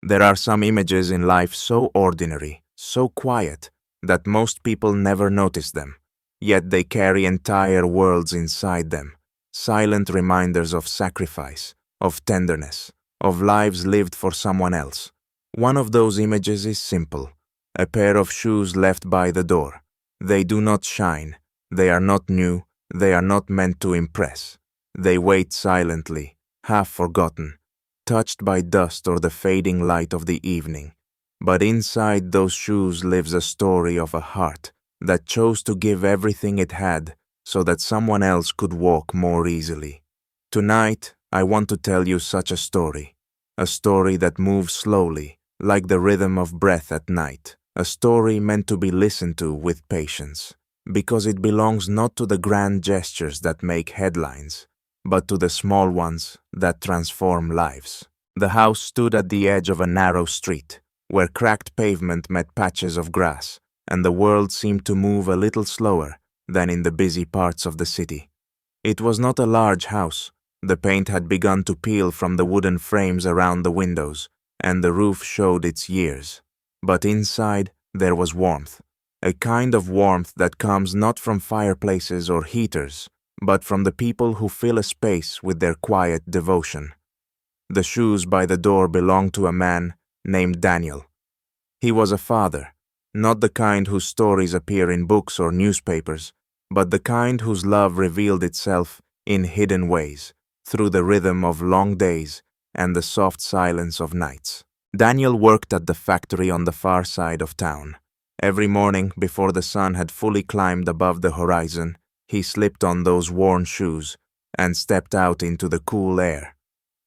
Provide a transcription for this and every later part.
There are some images in life so ordinary, so quiet, that most people never notice them, yet they carry entire worlds inside them, silent reminders of sacrifice, of tenderness, of lives lived for someone else. One of those images is simple: a pair of shoes left by the door. They do not shine, they are not new, they are not meant to impress. They wait silently, half forgotten, touched by dust or the fading light of the evening. But inside those shoes lives a story of a heart that chose to give everything it had so that someone else could walk more easily. Tonight, I want to tell you such a story that moves slowly, like the rhythm of breath at night, a story meant to be listened to with patience, because it belongs not to the grand gestures that make headlines, but to the small ones that transform lives. The house stood at the edge of a narrow street, where cracked pavement met patches of grass, and the world seemed to move a little slower than in the busy parts of the city. It was not a large house. The paint had begun to peel from the wooden frames around the windows, and the roof showed its years. But inside there was warmth, a kind of warmth that comes not from fireplaces or heaters, but from the people who fill a space with their quiet devotion. The shoes by the door belonged to a man named Daniel. He was a father, not the kind whose stories appear in books or newspapers, but the kind whose love revealed itself in hidden ways, through the rhythm of long days and the soft silence of nights. Daniel worked at the factory on the far side of town. Every morning, before the sun had fully climbed above the horizon, he slipped on those worn shoes and stepped out into the cool air.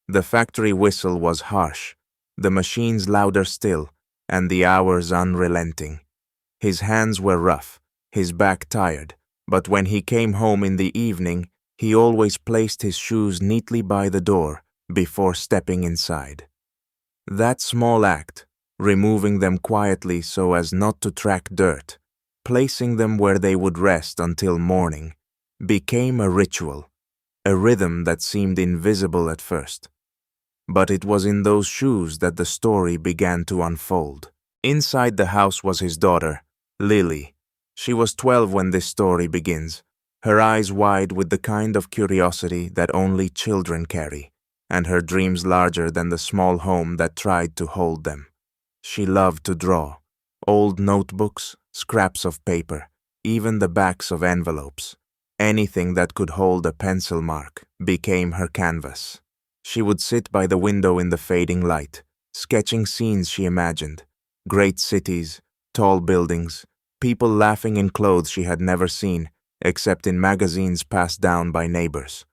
The factory whistle was harsh, the machines louder still, and the hours unrelenting. His hands were rough, his back tired, but when he came home in the evening, he always placed his shoes neatly by the door before stepping inside. That small act, removing them quietly so as not to track dirt, placing them where they would rest until morning, became a ritual, a rhythm that seemed invisible at first. But it was in those shoes that the story began to unfold. Inside the house was his daughter, Lily. She was 12 when this story begins, her eyes wide with the kind of curiosity that only children carry, and her dreams larger than the small home that tried to hold them. She loved to draw. Old notebooks, scraps of paper, even the backs of envelopes. Anything that could hold a pencil mark became her canvas. She would sit by the window in the fading light, sketching scenes she imagined. Great cities, tall buildings, people laughing in clothes she had never seen, except in magazines passed down by neighbors.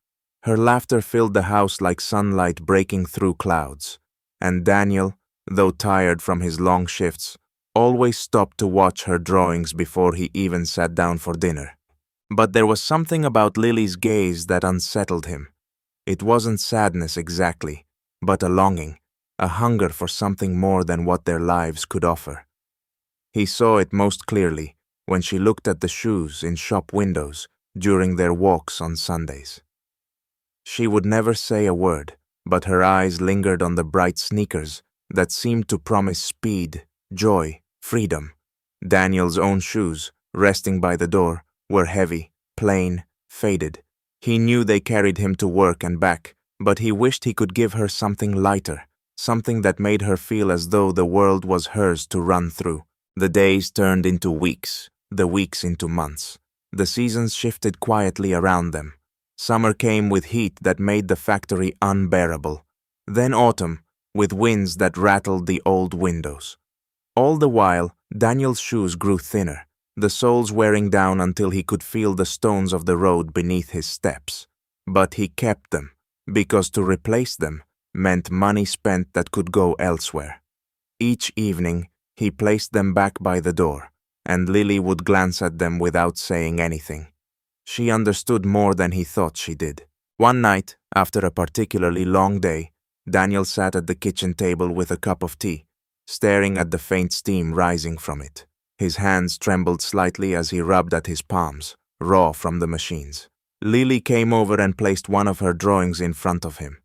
Her laughter filled the house like sunlight breaking through clouds, and Daniel, though tired from his long shifts, always stopped to watch her drawings before he even sat down for dinner. But there was something about Lily's gaze that unsettled him. It wasn't sadness exactly, but a longing, a hunger for something more than what their lives could offer. He saw it most clearly when she looked at the shoes in shop windows during their walks on Sundays. She would never say a word, but her eyes lingered on the bright sneakers that seemed to promise speed, joy, freedom. Daniel's own shoes, resting by the door, were heavy, plain, faded. He knew they carried him to work and back, but he wished he could give her something lighter, something that made her feel as though the world was hers to run through. The days turned into weeks, the weeks into months. The seasons shifted quietly around them. Summer came with heat that made the factory unbearable. Then autumn, with winds that rattled the old windows. All the while, Daniel's shoes grew thinner, the soles wearing down until he could feel the stones of the road beneath his steps. But he kept them, because to replace them meant money spent that could go elsewhere. Each evening, he placed them back by the door, and Lily would glance at them without saying anything. She understood more than he thought she did. One night, after a particularly long day, Daniel sat at the kitchen table with a cup of tea, staring at the faint steam rising from it. His hands trembled slightly as he rubbed at his palms, raw from the machines. Lily came over and placed one of her drawings in front of him.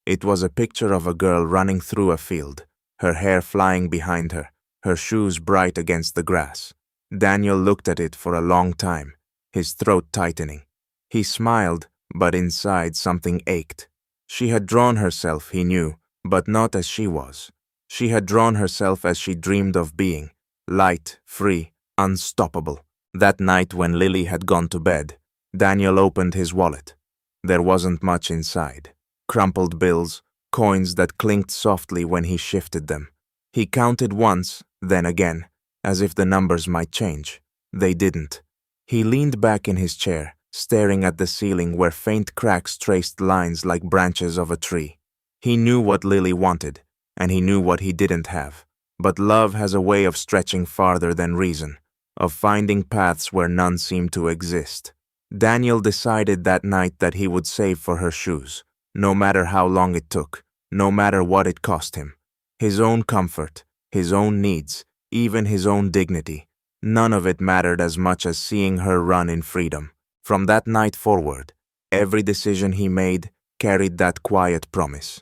It was a picture of a girl running through a field, her hair flying behind her, her shoes bright against the grass. Daniel looked at it for a long time, his throat tightening. He smiled, but inside something ached. She had drawn herself, he knew, but not as she was. She had drawn herself as she dreamed of being, light, free, unstoppable. That night when Lily had gone to bed, Daniel opened his wallet. There wasn't much inside. Crumpled bills, coins that clinked softly when he shifted them. He counted once, then again, as if the numbers might change. They didn't. He leaned back in his chair, staring at the ceiling where faint cracks traced lines like branches of a tree. He knew what Lily wanted, and he knew what he didn't have. But love has a way of stretching farther than reason, of finding paths where none seem to exist. Daniel decided that night that he would save for her shoes, no matter how long it took, no matter what it cost him. His own comfort, his own needs, even his own dignity, none of it mattered as much as seeing her run in freedom. From that night forward, every decision he made carried that quiet promise.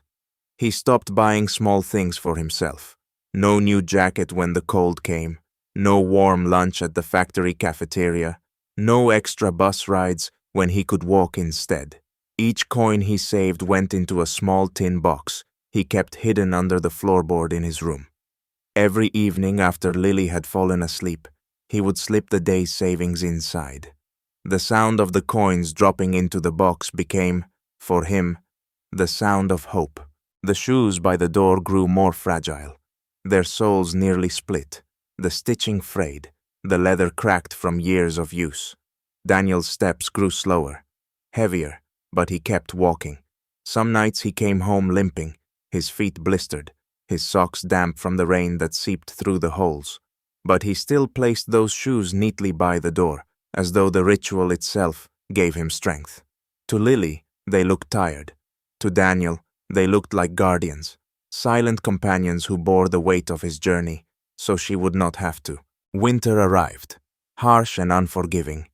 He stopped buying small things for himself. No new jacket when the cold came, no warm lunch at the factory cafeteria, no extra bus rides when he could walk instead. Each coin he saved went into a small tin box he kept hidden under the floorboard in his room. Every evening after Lily had fallen asleep, he would slip the day's savings inside. The sound of the coins dropping into the box became, for him, the sound of hope. The shoes by the door grew more fragile. Their soles nearly split, the stitching frayed, the leather cracked from years of use. Daniel's steps grew slower, heavier, but he kept walking. Some nights he came home limping, his feet blistered, his socks damp from the rain that seeped through the holes. But he still placed those shoes neatly by the door, as though the ritual itself gave him strength. To Lily, they looked tired. To Daniel, they looked like guardians, silent companions who bore the weight of his journey, so she would not have to. Winter arrived, harsh and unforgiving.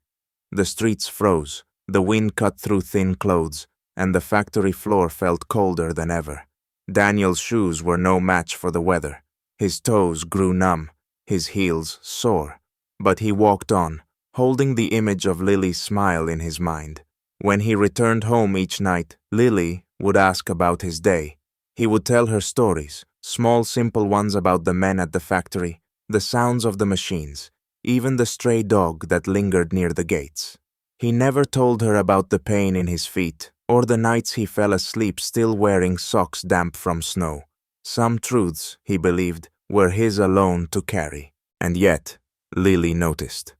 The streets froze, the wind cut through thin clothes, and the factory floor felt colder than ever. Daniel's shoes were no match for the weather. His toes grew numb, his heels sore. But he walked on, holding the image of Lily's smile in his mind. When he returned home each night, Lily would ask about his day. He would tell her stories, small simple ones about the men at the factory, the sounds of the machines, even the stray dog that lingered near the gates. He never told her about the pain in his feet, or the nights he fell asleep still wearing socks damp from snow. Some truths, he believed, were his alone to carry. And yet, Lily noticed.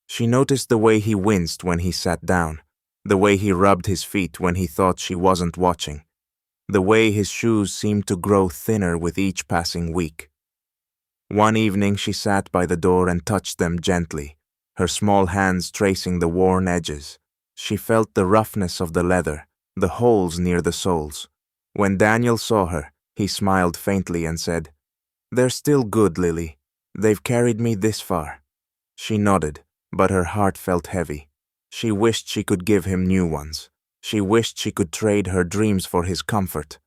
She noticed the way he winced when he sat down, the way he rubbed his feet when he thought she wasn't watching, the way his shoes seemed to grow thinner with each passing week. One evening she sat by the door and touched them gently, her small hands tracing the worn edges. She felt the roughness of the leather, the holes near the soles. When Daniel saw her, he smiled faintly and said, "They're still good, Lily. They've carried me this far." She nodded, but her heart felt heavy. She wished she could give him new ones. She wished she could trade her dreams for his comfort.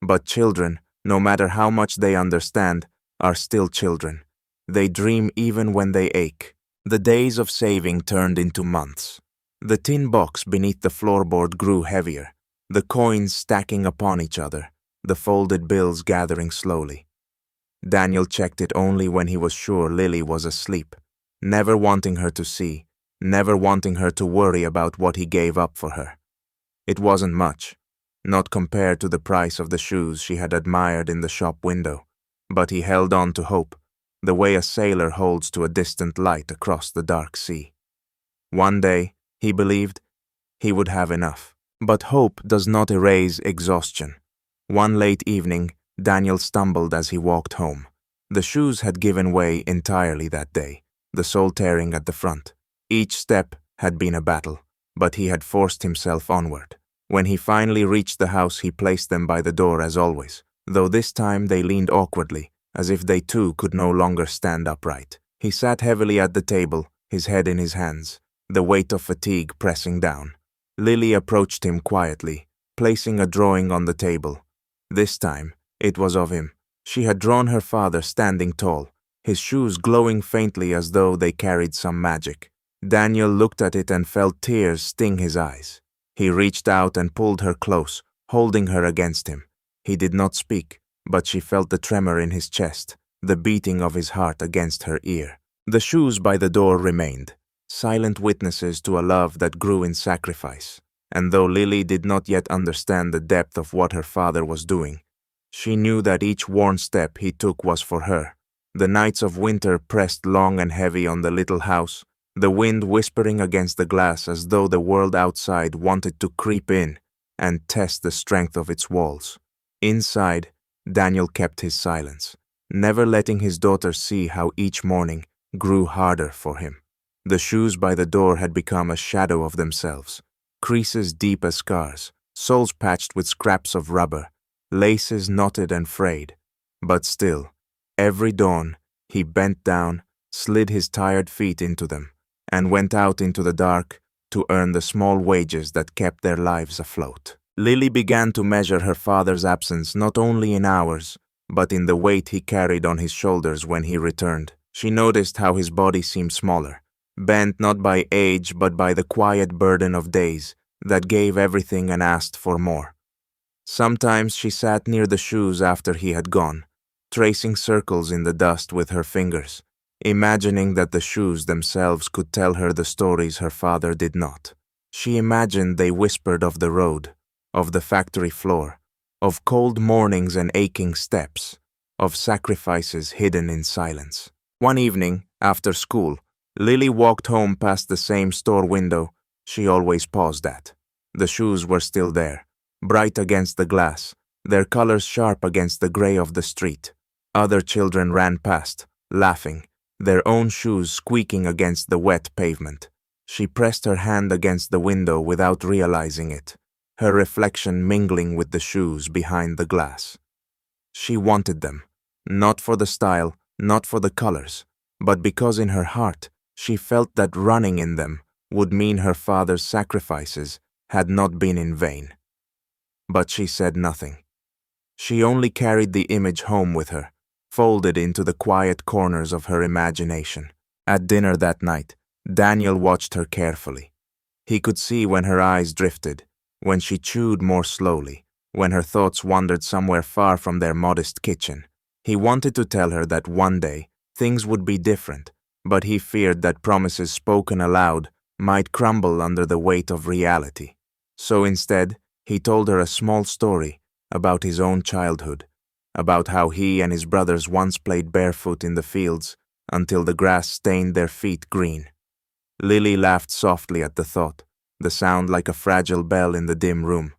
But children, no matter how much they understand, are still children. They dream even when they ache. The days of saving turned into months. The tin box beneath the floorboard grew heavier, the coins stacking upon each other, the folded bills gathering slowly. Daniel checked it only when he was sure Lily was asleep, never wanting her to see, never wanting her to worry about what he gave up for her. It wasn't much, not compared to the price of the shoes she had admired in the shop window, but he held on to hope, the way a sailor holds to a distant light across the dark sea. One day, he believed, he would have enough. But hope does not erase exhaustion. One late evening, Daniel stumbled as he walked home. The shoes had given way entirely that day, the sole tearing at the front. Each step had been a battle, but he had forced himself onward. When he finally reached the house, he placed them by the door as always, though this time they leaned awkwardly, as if they too could no longer stand upright. He sat heavily at the table, his head in his hands, the weight of fatigue pressing down. Lily approached him quietly, placing a drawing on the table. This time, it was of him, She had drawn her father standing tall, his shoes glowing faintly as though they carried some magic. Daniel looked at it and felt tears sting his eyes. He reached out and pulled her close, holding her against him. He did not speak, but she felt the tremor in his chest, the beating of his heart against her ear. The shoes by the door remained, silent witnesses to a love that grew in sacrifice. And though Lily did not yet understand the depth of what her father was doing, she knew that each worn step he took was for her. The nights of winter pressed long and heavy on the little house, the wind whispering against the glass as though the world outside wanted to creep in and test the strength of its walls. Inside, Daniel kept his silence, never letting his daughter see how each morning grew harder for him. The shoes by the door had become a shadow of themselves, creases deep as scars, soles patched with scraps of rubber, laces knotted and frayed. But still, every dawn, he bent down, slid his tired feet into them, and went out into the dark to earn the small wages that kept their lives afloat. Lily began to measure her father's absence not only in hours, but in the weight he carried on his shoulders when he returned. She noticed how his body seemed smaller, bent not by age but by the quiet burden of days that gave everything and asked for more. Sometimes she sat near the shoes after he had gone, tracing circles in the dust with her fingers, imagining that the shoes themselves could tell her the stories her father did not. She imagined they whispered of the road, of the factory floor, of cold mornings and aching steps, of sacrifices hidden in silence. One evening, after school, Lily walked home past the same store window she always paused at. The shoes were still there, bright against the glass, their colors sharp against the gray of the street. Other children ran past, laughing, their own shoes squeaking against the wet pavement. She pressed her hand against the window without realizing it, her reflection mingling with the shoes behind the glass. She wanted them, not for the style, not for the colors, but because in her heart she felt that running in them would mean her father's sacrifices had not been in vain. But she said nothing. She only carried the image home with her, folded into the quiet corners of her imagination. At dinner that night, Daniel watched her carefully. He could see when her eyes drifted, when she chewed more slowly, when her thoughts wandered somewhere far from their modest kitchen. He wanted to tell her that one day things would be different, but he feared that promises spoken aloud might crumble under the weight of reality. So instead, he told her a small story about his own childhood, about how he and his brothers once played barefoot in the fields until the grass stained their feet green. Lily laughed softly at the thought, the sound like a fragile bell in the dim room,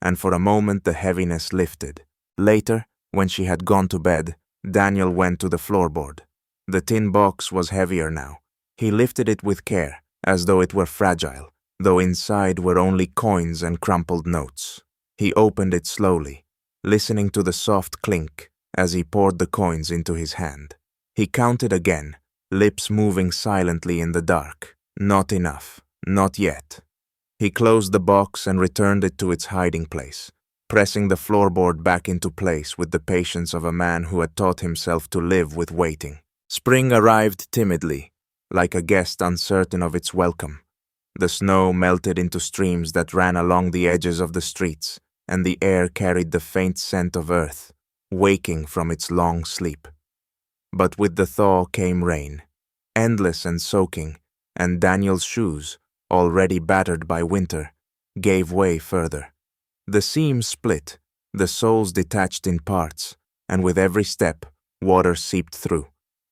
and for a moment the heaviness lifted. Later, when she had gone to bed, Daniel went to the floorboard. The tin box was heavier now. He lifted it with care, as though it were fragile, though inside were only coins and crumpled notes. He opened it slowly, listening to the soft clink as he poured the coins into his hand. He counted again, lips moving silently in the dark. Not enough, not yet. He closed the box and returned it to its hiding place, pressing the floorboard back into place with the patience of a man who had taught himself to live with waiting. Spring arrived timidly, like a guest uncertain of its welcome. The snow melted into streams that ran along the edges of the streets, and the air carried the faint scent of earth, waking from its long sleep. But with the thaw came rain, endless and soaking, and Daniel's shoes, already battered by winter, gave way further. The seams split, the soles detached in parts, and with every step, water seeped through.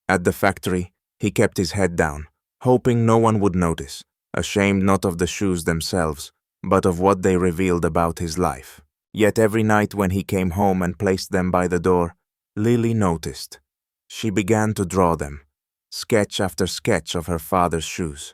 At the factory, he kept his head down, hoping no one would notice, ashamed not of the shoes themselves, but of what they revealed about his life. Yet every night when he came home and placed them by the door, Lily noticed. She began to draw them, sketch after sketch of her father's shoes.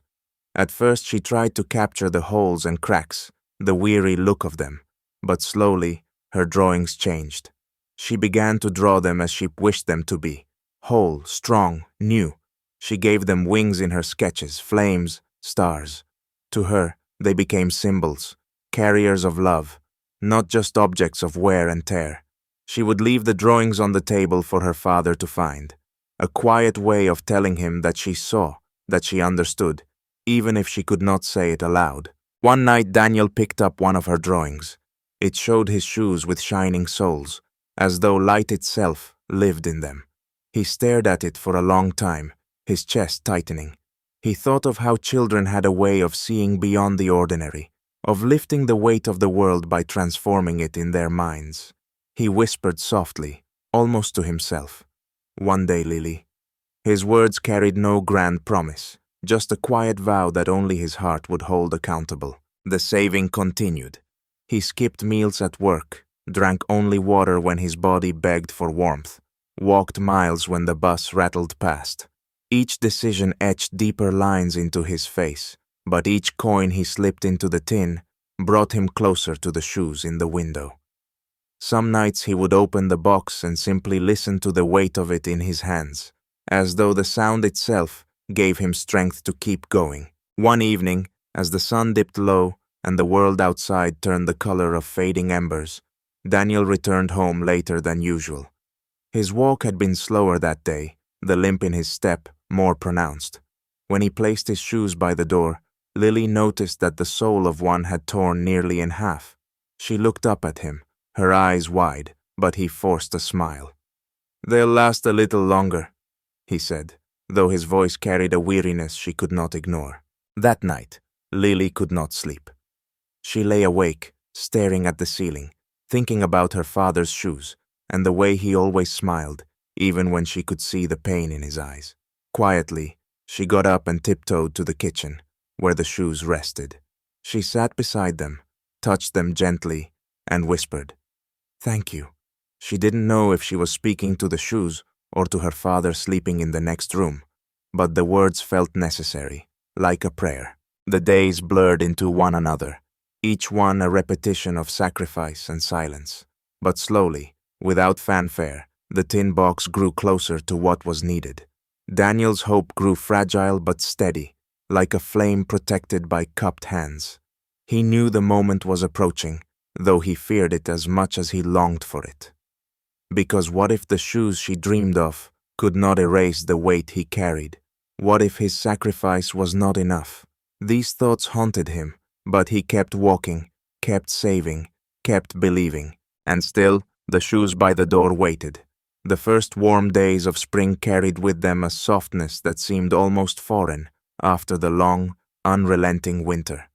At first she tried to capture the holes and cracks, the weary look of them, but slowly her drawings changed. She began to draw them as she wished them to be, whole, strong, new. She gave them wings in her sketches, flames, stars. To her, they became symbols, carriers of love, not just objects of wear and tear. She would leave the drawings on the table for her father to find, a quiet way of telling him that she saw, that she understood, even if she could not say it aloud. One night Daniel picked up one of her drawings. It showed his shoes with shining soles, as though light itself lived in them. He stared at it for a long time, his chest tightening. He thought of how children had a way of seeing beyond the ordinary, of lifting the weight of the world by transforming it in their minds. He whispered softly, almost to himself, "One day, Lily." His words carried no grand promise, just a quiet vow that only his heart would hold accountable. The saving continued. He skipped meals at work, drank only water when his body begged for warmth, walked miles when the bus rattled past. Each decision etched deeper lines into his face, but each coin he slipped into the tin brought him closer to the shoes in the window. Some nights he would open the box and simply listen to the weight of it in his hands, as though the sound itself gave him strength to keep going. One evening, as the sun dipped low and the world outside turned the color of fading embers, Daniel returned home later than usual. His walk had been slower that day, the limp in his step more pronounced. When he placed his shoes by the door, Lily noticed that the sole of one had torn nearly in half. She looked up at him, her eyes wide, but he forced a smile. "They'll last a little longer," he said, though his voice carried a weariness she could not ignore. That night, Lily could not sleep. She lay awake, staring at the ceiling, thinking about her father's shoes and the way he always smiled, even when she could see the pain in his eyes. Quietly, she got up and tiptoed to the kitchen, where the shoes rested. She sat beside them, touched them gently, and whispered, "Thank you." She didn't know if she was speaking to the shoes or to her father sleeping in the next room, but the words felt necessary, like a prayer. The days blurred into one another, each one a repetition of sacrifice and silence. But slowly, without fanfare, the tin box grew closer to what was needed. Daniel's hope grew fragile but steady, like a flame protected by cupped hands. He knew the moment was approaching, though he feared it as much as he longed for it. Because what if the shoes she dreamed of could not erase the weight he carried? What if his sacrifice was not enough? These thoughts haunted him, but he kept walking, kept saving, kept believing. And still, the shoes by the door waited. The first warm days of spring carried with them a softness that seemed almost foreign after the long, unrelenting winter.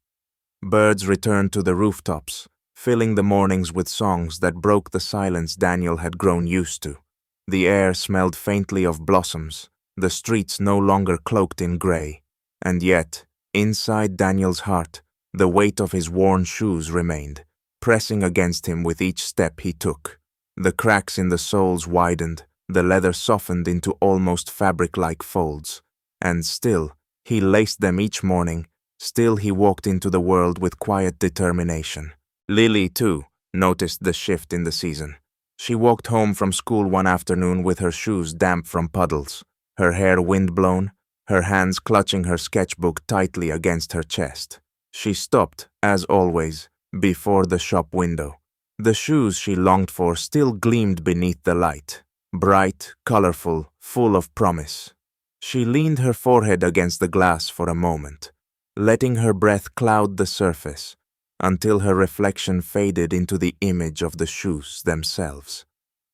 Birds returned to the rooftops, filling the mornings with songs that broke the silence Daniel had grown used to. The air smelled faintly of blossoms, the streets no longer cloaked in gray. And yet, inside Daniel's heart, the weight of his worn shoes remained, pressing against him with each step he took. The cracks in the soles widened, the leather softened into almost fabric-like folds, and still he laced them each morning, still he walked into the world with quiet determination. Lily, too, noticed the shift in the season. She walked home from school one afternoon with her shoes damp from puddles, her hair wind-blown, her hands clutching her sketchbook tightly against her chest. She stopped, as always, before the shop window. The shoes she longed for still gleamed beneath the light, bright, colorful, full of promise. She leaned her forehead against the glass for a moment, letting her breath cloud the surface, until her reflection faded into the image of the shoes themselves.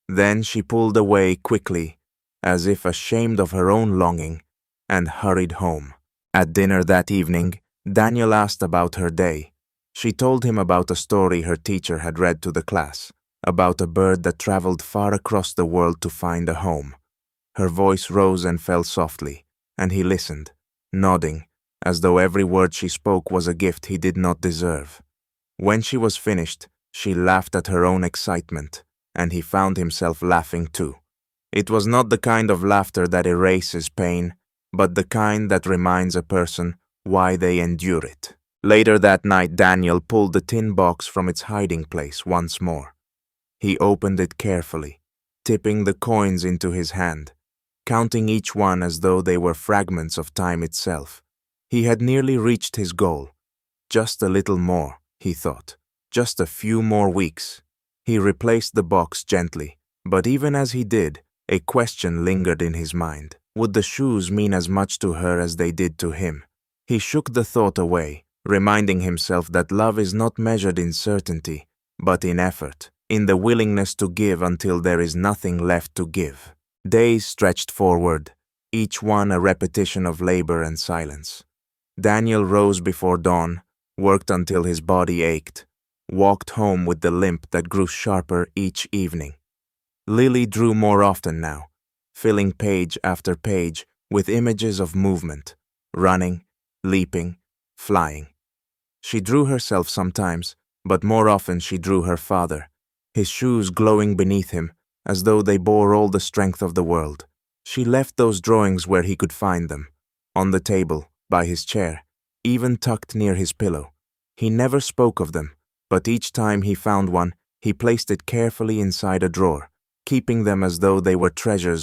Then she pulled away quickly, as if ashamed of her own longing, and hurried home. At dinner that evening, Daniel asked about her day. She told him about a story her teacher had read to the class, about a bird that traveled far across the world to find a home. Her voice rose and fell softly, and he listened, nodding, as though every word she spoke was a gift he did not deserve. When she was finished, she laughed at her own excitement, and he found himself laughing too. It was not the kind of laughter that erases pain, but the kind that reminds a person why they endure it. Later that night, Daniel pulled the tin box from its hiding place once more. He opened it carefully, tipping the coins into his hand, counting each one as though they were fragments of time itself. He had nearly reached his goal. Just a little more, he thought. Just a few more weeks. He replaced the box gently, but even as he did, a question lingered in his mind. Would the shoes mean as much to her as they did to him? He shook the thought away, reminding himself that love is not measured in certainty, but in effort, in the willingness to give until there is nothing left to give. Days stretched forward, each one a repetition of labor and silence. Daniel rose before dawn, worked until his body ached, walked home with the limp that grew sharper each evening. Lily drew more often now, filling page after page with images of movement, running, leaping, flying. She drew herself sometimes, but more often she drew her father, his shoes glowing beneath him as though they bore all the strength of the world. She left those drawings where he could find them, on the table, by his chair, even tucked near his pillow. He never spoke of them, but each time he found one, he placed it carefully inside a drawer, keeping them as though they were treasures